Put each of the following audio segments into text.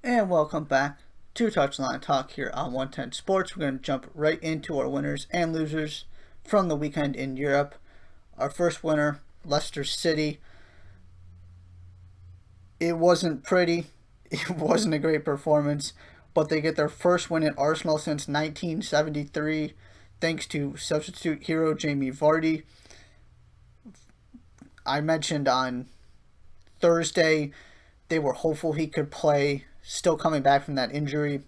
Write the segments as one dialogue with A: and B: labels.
A: And welcome back to Touchline Talk here on 110 Sports. We're going to jump right into our winners and losers from the weekend in Europe. Our first winner, Leicester City. It wasn't pretty, it wasn't a great performance, but they get their first win at Arsenal since 1973 thanks to substitute hero Jamie Vardy. I mentioned on Thursday they were hopeful he could play, still coming back from that injury.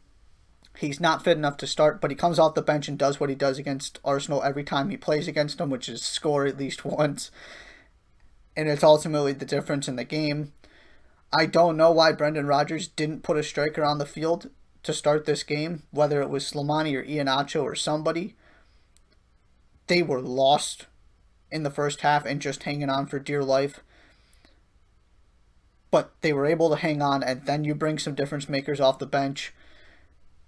A: He's not fit enough to start, but he comes off the bench and does what he does against Arsenal every time he plays against them, which is score at least once. And it's ultimately the difference in the game. I don't know why Brendan Rodgers didn't put a striker on the field to start this game, whether it was Slimani or Iheanacho or somebody. They were lost in the first half and just hanging on for dear life. But they were able to hang on, and then you bring some difference makers off the bench.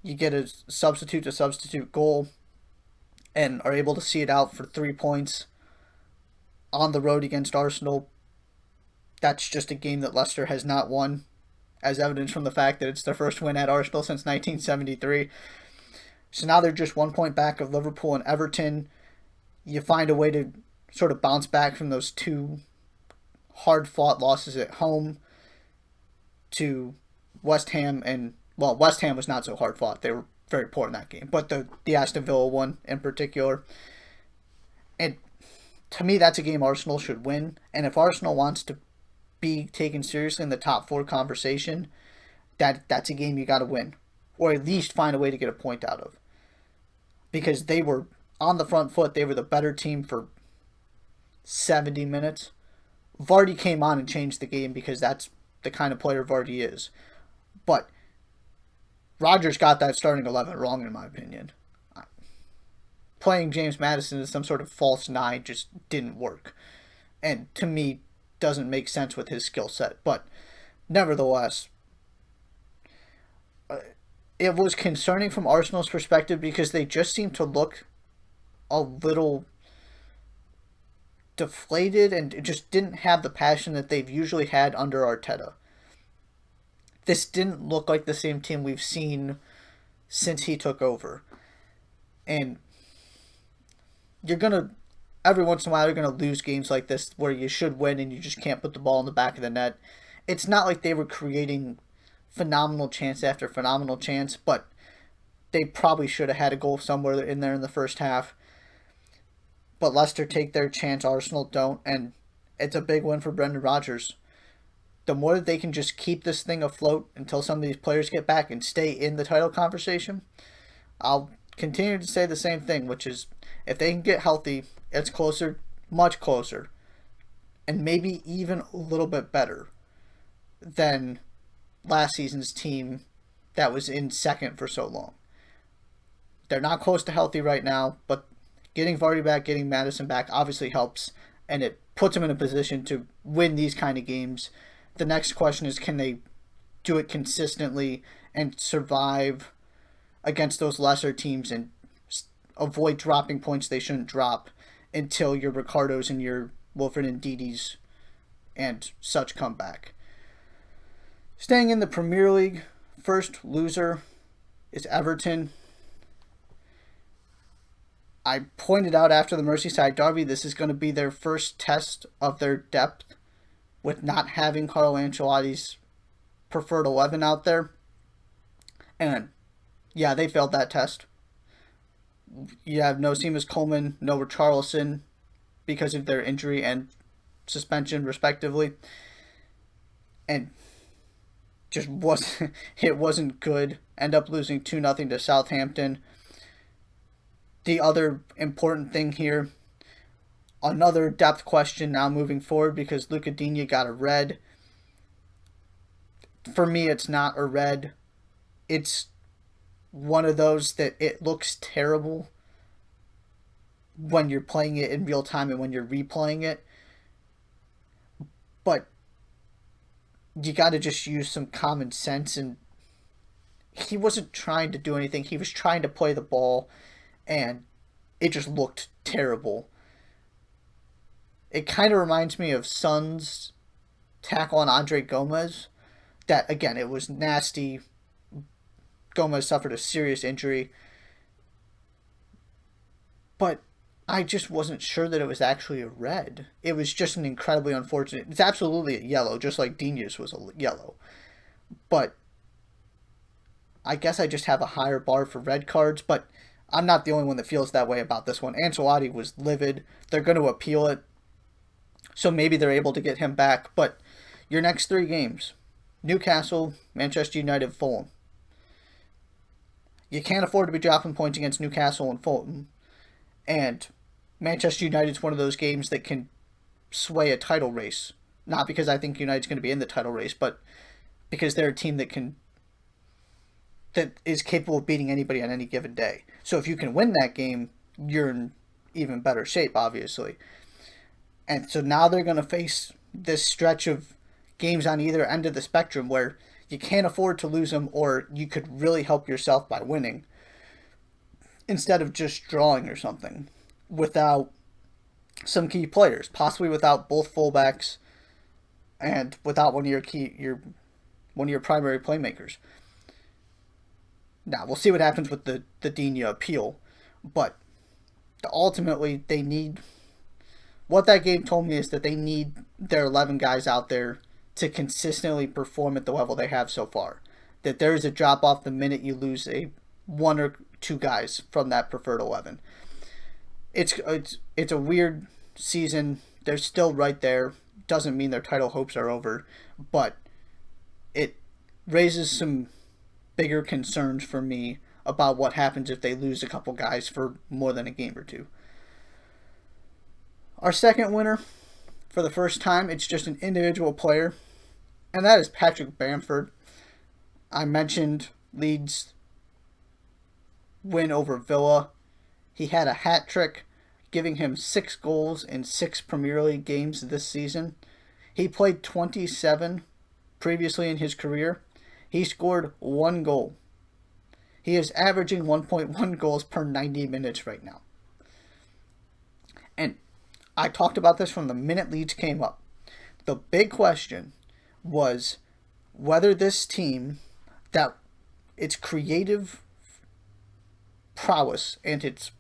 A: You get a substitute to substitute goal and are able to see it out for 3 points on the road against Arsenal. That's just a game that Leicester has not won, as evidenced from the fact that it's their first win at Arsenal since 1973. So now they're just 1 point back of Liverpool and Everton. You find a way to sort of bounce back from those two hard-fought losses at home to West Ham. And, well, West Ham was not so hard-fought. They were very poor in that game. But the Aston Villa one in particular. And to me, that's a game Arsenal should win. And if Arsenal wants to be taken seriously in the top four conversation, that's a game you got to win, or at least find a way to get a point out of, because they were on the front foot. They were the better team for 70 minutes. Vardy came on and changed the game because that's the kind of player Vardy is, but Rodgers got that starting 11 wrong in my opinion. Playing James Maddison as some sort of false nine just didn't work, and to me doesn't make sense with his skill set. But nevertheless, it was concerning from Arsenal's perspective because they just seemed to look a little deflated and just didn't have the passion that they've usually had under Arteta. This didn't look like the same team we've seen since he took over. And you're going to, every once in a while, you're going to lose games like this where you should win and you just can't put the ball in the back of the net. It's not like they were creating phenomenal chance after phenomenal chance, but they probably should have had a goal somewhere in there in the first half. But Leicester take their chance, Arsenal don't, and it's a big win for Brendan Rodgers. The more that they can just keep this thing afloat until some of these players get back and stay in the title conversation, I'll continue to say the same thing, which is if they can get healthy, it's closer, much closer, and maybe even a little bit better than last season's team that was in second for so long. They're not close to healthy right now, but getting Vardy back, getting Maddison back obviously helps, and it puts them in a position to win these kind of games. The next question is, can they do it consistently and survive against those lesser teams and avoid dropping points they shouldn't drop until your Ricardos and your Wilfred and Ndidis and such come back. Staying in the Premier League, first loser is Everton. I pointed out after the Merseyside derby, this is going to be their first test of their depth with not having Carlo Ancelotti's preferred 11 out there. And yeah, they failed that test. You have no Seamus Coleman, no Richarlison because of their injury and suspension, respectively. And just wasn't it wasn't good. End up losing 2-0 to Southampton. The other important thing here, another depth question now moving forward because Luca Digne got a red. For me, it's not a red. It's one of those that it looks terrible when you're playing it in real time and when you're replaying it. But you got to just use some common sense, and he wasn't trying to do anything. He was trying to play the ball, and it just looked terrible. It kind of reminds me of Son's tackle on Andre Gomez. that, again, it was nasty. Gomez suffered a serious injury. But I just wasn't sure that it was actually a red. It was just an incredibly unfortunate. It's absolutely a yellow, just like Dini's was a yellow. But I guess I just have a higher bar for red cards, but I'm not the only one that feels that way about this one. Ancelotti was livid. They're going to appeal it, so maybe they're able to get him back. But your next 3 games, Newcastle, Manchester United, Fulham. You can't afford to be dropping points against Newcastle and Fulham. And Manchester United's one of those games that can sway a title race. Not because I think United's going to be in the title race, but because they're a team that is capable of beating anybody on any given day. So if you can win that game, you're in even better shape, obviously. And so now they're going to face this stretch of games on either end of the spectrum where you can't afford to lose them, or you could really help yourself by winning instead of just drawing or something without some key players, possibly without both fullbacks and without one of your primary playmakers. Now, we'll see what happens with the Digne appeal, but ultimately they need... What that game told me is that they need their 11 guys out there to consistently perform at the level they have so far. That there is a drop-off the minute you lose one or two guys from that preferred 11. It's a weird season. They're still right there. Doesn't mean their title hopes are over, but it raises some bigger concerns for me about what happens if they lose a couple guys for more than a game or two. Our second winner, for the first time, it's just an individual player, and that is Patrick Bamford. I mentioned Leeds' win over Villa. He had a hat trick, giving him 6 goals in 6 Premier League games this season. He played 27 previously in his career. He scored 1 goal. He is averaging 1.1 goals per 90 minutes right now. And I talked about this from the minute Leeds came up. The big question was whether this team, that its creative prowess and its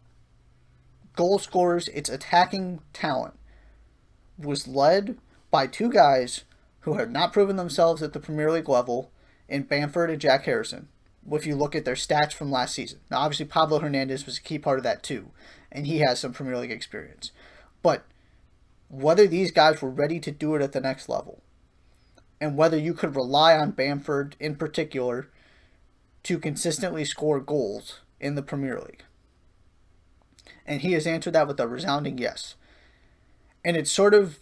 A: goal scorers, its attacking talent, was led by 2 guys who had not proven themselves at the Premier League level in Bamford and Jack Harrison, if you look at their stats from last season. Now, obviously, Pablo Hernandez was a key part of that too, and he has some Premier League experience. But whether these guys were ready to do it at the next level, and whether you could rely on Bamford in particular to consistently score goals in the Premier League. And he has answered that with a resounding yes. And it's sort of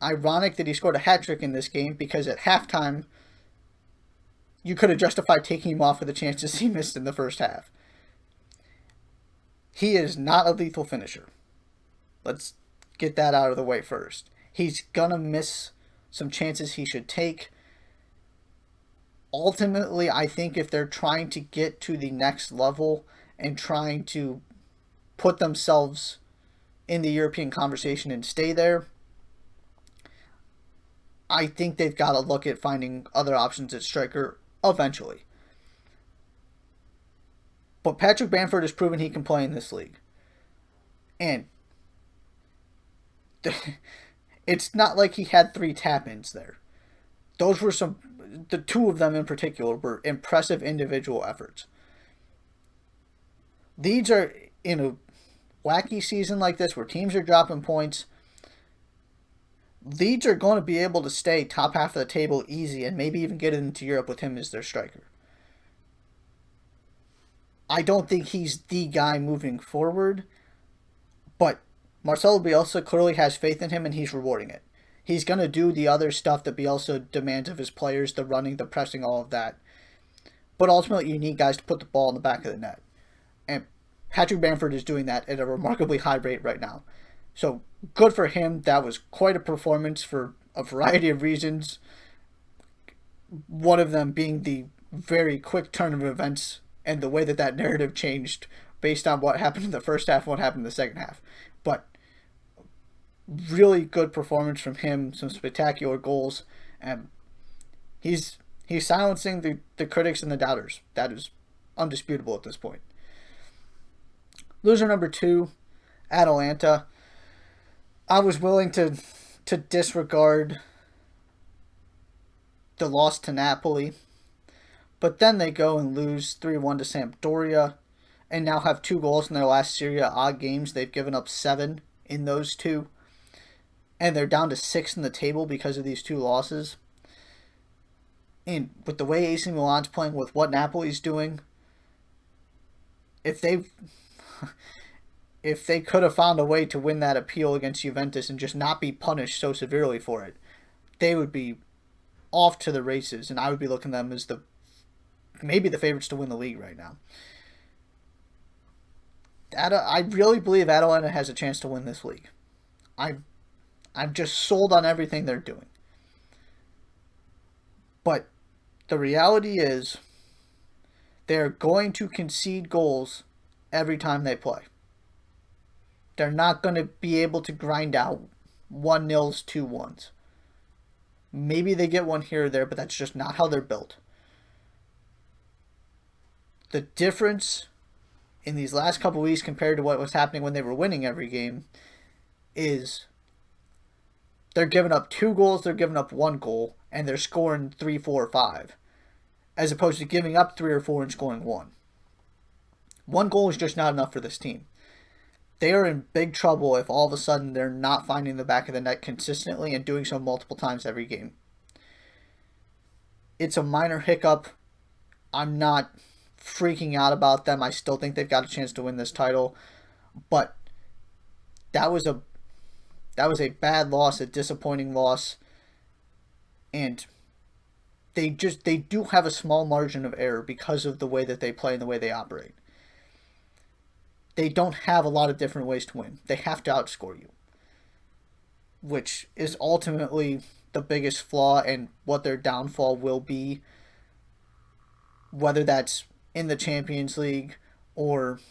A: ironic that he scored a hat-trick in this game, because at halftime, you could have justified taking him off for the chances he missed in the first half. He is not a lethal finisher. Let's get that out of the way first. He's gonna miss some chances he should take. Ultimately, I think if they're trying to get to the next level and trying to put themselves in the European conversation and stay there, I think they've got to look at finding other options at striker eventually. But Patrick Bamford has proven he can play in this league. And it's not like he had 3 tap-ins there. Those were the 2 of them in particular were impressive individual efforts. Leeds are in a wacky season like this where teams are dropping points. Leeds are going to be able to stay top half of the table easy and maybe even get into Europe with him as their striker. I don't think he's the guy moving forward, but Marcelo Bielsa clearly has faith in him and he's rewarding it. He's going to do the other stuff that Bielsa demands of his players, the running, the pressing, all of that. But ultimately, you need guys to put the ball in the back of the net. And Patrick Bamford is doing that at a remarkably high rate right now. So, good for him. That was quite a performance for a variety of reasons. One of them being the very quick turn of events and the way that narrative changed based on what happened in the first half and what happened in the second half. But really good performance from him, some spectacular goals, and he's He's silencing the critics and the doubters. That is undisputable at this point. Loser number 2, Atalanta. I was willing to disregard the loss to Napoli, but then they go and lose 3-1 to Sampdoria, and now have 2 goals in their last Serie A games. They've given up 7 in those 2, and they're down to 6 in the table because of these 2 losses. And with the way AC Milan's playing, with what Napoli's doing, if they could have found a way to win that appeal against Juventus and just not be punished so severely for it, they would be off to the races, and I would be looking at them as maybe the favorites to win the league right now. I really believe Atalanta has a chance to win this league. I'm just sold on everything they're doing. But the reality is, they're going to concede goals every time they play. They're not going to be able to grind out 1-0s, 2-1s. Maybe they get one here or there, but that's just not how they're built. The difference in these last couple weeks compared to what was happening when they were winning every game is they're giving up 2 goals, they're giving up 1 goal, and they're scoring 3, 4, 5. As opposed to giving up 3 or 4 and scoring 1. 1 goal is just not enough for this team. They are in big trouble if all of a sudden they're not finding the back of the net consistently and doing so multiple times every game. It's a minor hiccup. I'm not freaking out about them. I still think they've got a chance to win this title. But that was a bad loss, a disappointing loss. And they do have a small margin of error because of the way that they play and the way they operate. They don't have a lot of different ways to win. They have to outscore you, which is ultimately the biggest flaw and what their downfall will be, whether that's in the Champions League or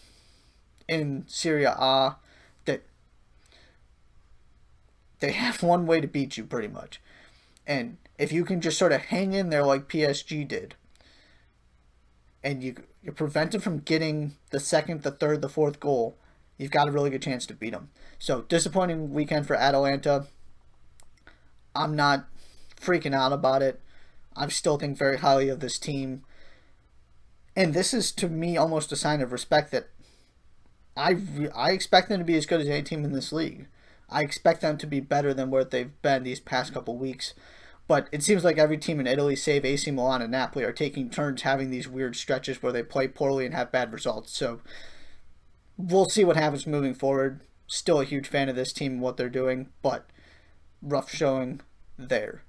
A: in Serie A, that they have one way to beat you pretty much. And if you can just sort of hang in there like PSG did, and you're prevented from getting the second, the third, the fourth goal, you've got a really good chance to beat them. So, disappointing weekend for Atalanta. I'm not freaking out about it. I still think very highly of this team. And this is, to me, almost a sign of respect that I expect them to be as good as any team in this league. I expect them to be better than where they've been these past couple weeks. But it seems like every team in Italy, save AC Milan and Napoli, are taking turns having these weird stretches where they play poorly and have bad results. So we'll see what happens moving forward. Still a huge fan of this team and what they're doing, but rough showing there.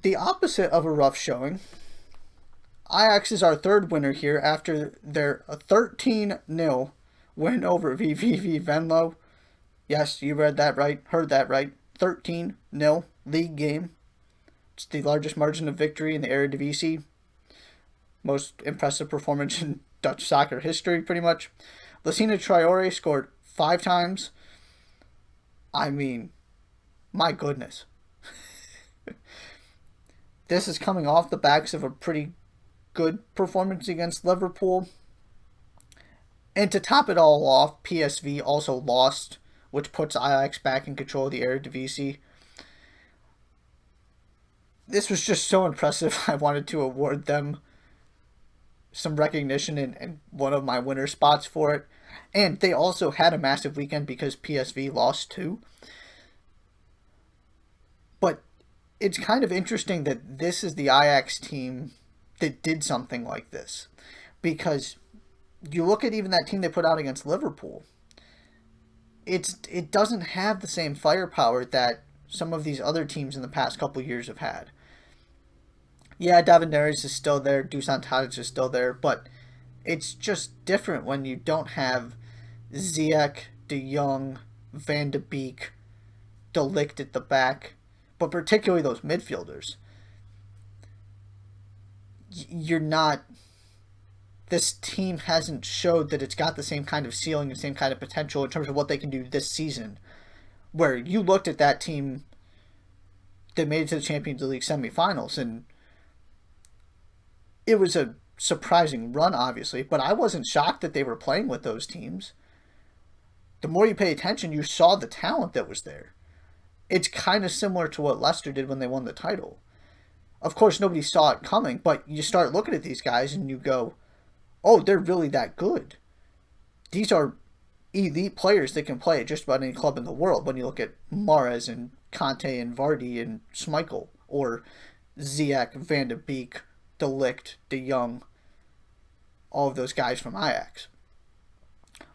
A: The opposite of a rough showing, Ajax is our third winner here after their 13-0 win over VVV Venlo. Yes, you read that right, heard that right. 13-0 league game. It's the largest margin of victory in the Eredivisie. Most impressive performance in Dutch soccer history, pretty much. Lassina Traore scored 5 times. I mean, my goodness. This is coming off the backs of a pretty good performance against Liverpool. And to top it all off, PSV also lost, which puts Ajax back in control of the Eredivisie. This was just so impressive. I wanted to award them some recognition in one of my winner spots for it. And they also had a massive weekend because PSV lost too. But it's kind of interesting that this is the Ajax team that did something like this. Because you look at even that team they put out against Liverpool, it doesn't have the same firepower that some of these other teams in the past couple years have had. Yeah, David Neres is still there, Dusan Tadic is still there, but it's just different when you don't have Ziyech, De Jong, Van de Beek, De Ligt at the back, but particularly those midfielders. You're not... This team hasn't showed that it's got the same kind of ceiling and same kind of potential in terms of what they can do this season. Where you looked at that team they made it to the Champions League semifinals, and it was a surprising run, obviously, but I wasn't shocked that they were playing with those teams. The more you pay attention, you saw the talent that was there. It's kind of similar to what Leicester did when they won the title. Of course, nobody saw it coming, but you start looking at these guys and you go, oh, they're really that good. These are elite players that can play at just about any club in the world when you look at Mahrez and Conte and Vardy and Schmeichel, or Ziyech, Van de Beek, De Ligt, De Jong, all of those guys from Ajax.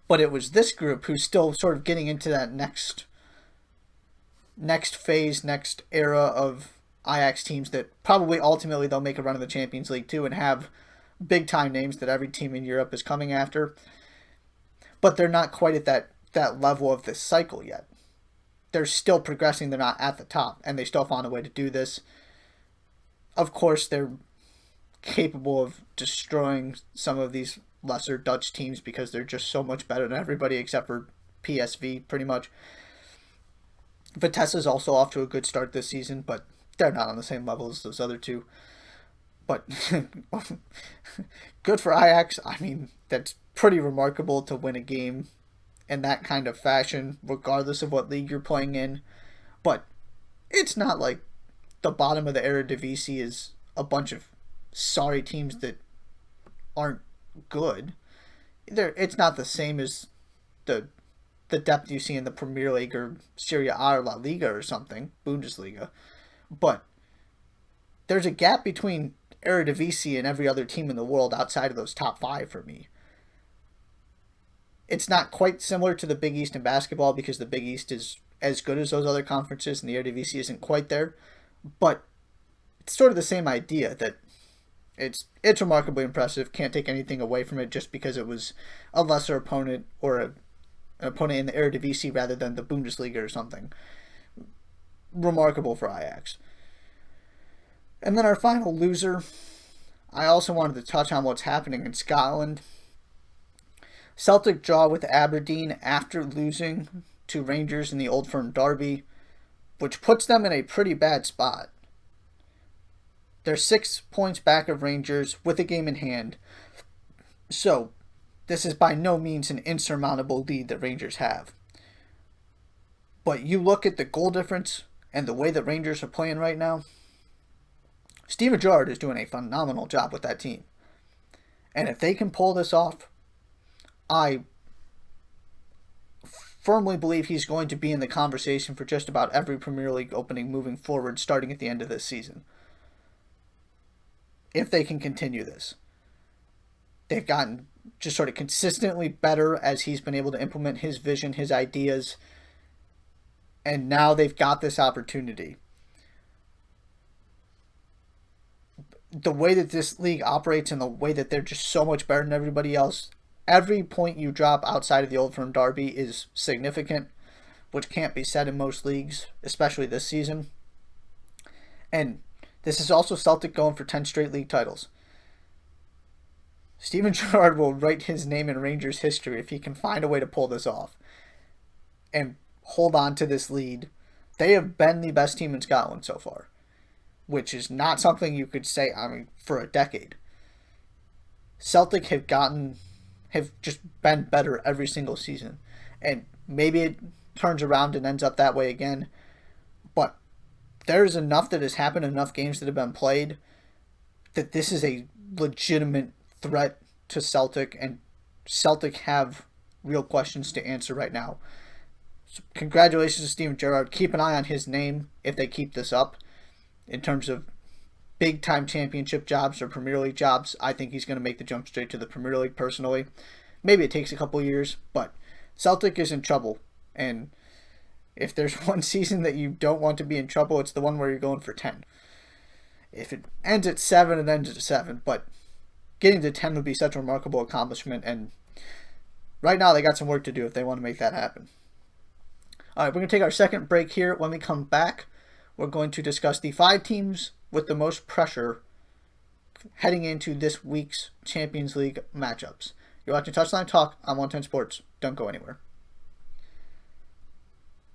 A: But it was this group who's still sort of getting into that next phase, next era of Ajax teams that probably ultimately they'll make a run of the Champions League too and have big time names that every team in Europe is coming after. But they're not quite at that level of this cycle yet. They're still progressing, they're not at the top, and they still found a way to do this. Of course, they're capable of destroying some of these lesser Dutch teams because they're just so much better than everybody except for PSV, pretty much. Vitesse is also off to a good start this season, but they're not on the same level as those other two. But good for Ajax. I mean, that's pretty remarkable to win a game in that kind of fashion, regardless of what league you're playing in. But it's not like the bottom of the Eredivisie is a bunch of sorry teams that aren't good. It's not the same as the depth you see in the Premier League or Serie A or La Liga or something, Bundesliga. But there's a gap between Eredivisie and every other team in the world outside of those top five for me. It's not quite similar to the Big East in basketball because the Big East is as good as those other conferences and the Eredivisie isn't quite there. But it's sort of the same idea that it's remarkably impressive. Can't take anything away from it just because it was a lesser opponent or an opponent in the Eredivisie rather than the Bundesliga or something. Remarkable for Ajax. And then our final loser, I also wanted to touch on what's happening in Scotland. Celtic draw with Aberdeen after losing to Rangers in the Old Firm Derby, which puts them in a pretty bad spot. They're 6 points back of Rangers with a game in hand. So, this is by no means an insurmountable lead that Rangers have. But you look at the goal difference and the way that Rangers are playing right now, Steven Gerrard is doing a phenomenal job with that team. And if they can pull this off, I firmly believe he's going to be in the conversation for just about every Premier League opening moving forward, starting at the end of this season. If they can continue this. They've gotten just sort of consistently better as he's been able to implement his vision, his ideas, and now they've got this opportunity. The way that this league operates and the way that they're just so much better than everybody else, every point you drop outside of the Old Firm Derby is significant, which can't be said in most leagues, especially this season. And this is also Celtic going for 10 straight league titles. Steven Gerrard will write his name in Rangers history if he can find a way to pull this off and hold on to this lead. They have been the best team in Scotland so far, which is not something you could say, for a decade. Celtic have just been better every single season. And maybe it turns around and ends up that way again. But there's enough that has happened, enough games that have been played, that this is a legitimate threat to Celtic, and Celtic have real questions to answer right now. So congratulations to Steven Gerrard. Keep an eye on his name if they keep this up. In terms of big-time championship jobs or Premier League jobs, I think he's going to make the jump straight to the Premier League personally. Maybe it takes a couple years, but Celtic is in trouble. And if there's one season that you don't want to be in trouble, it's the one where you're going for 10. If it ends at 7, it ends at 7. But getting to 10 would be such a remarkable accomplishment. And right now they got some work to do if they want to make that happen. All right, we're going to take our second break here. When we come back, we're going to discuss the 5 teams with the most pressure heading into this week's Champions League matchups. You're watching Touchline Talk on 110 Sports. Don't go anywhere.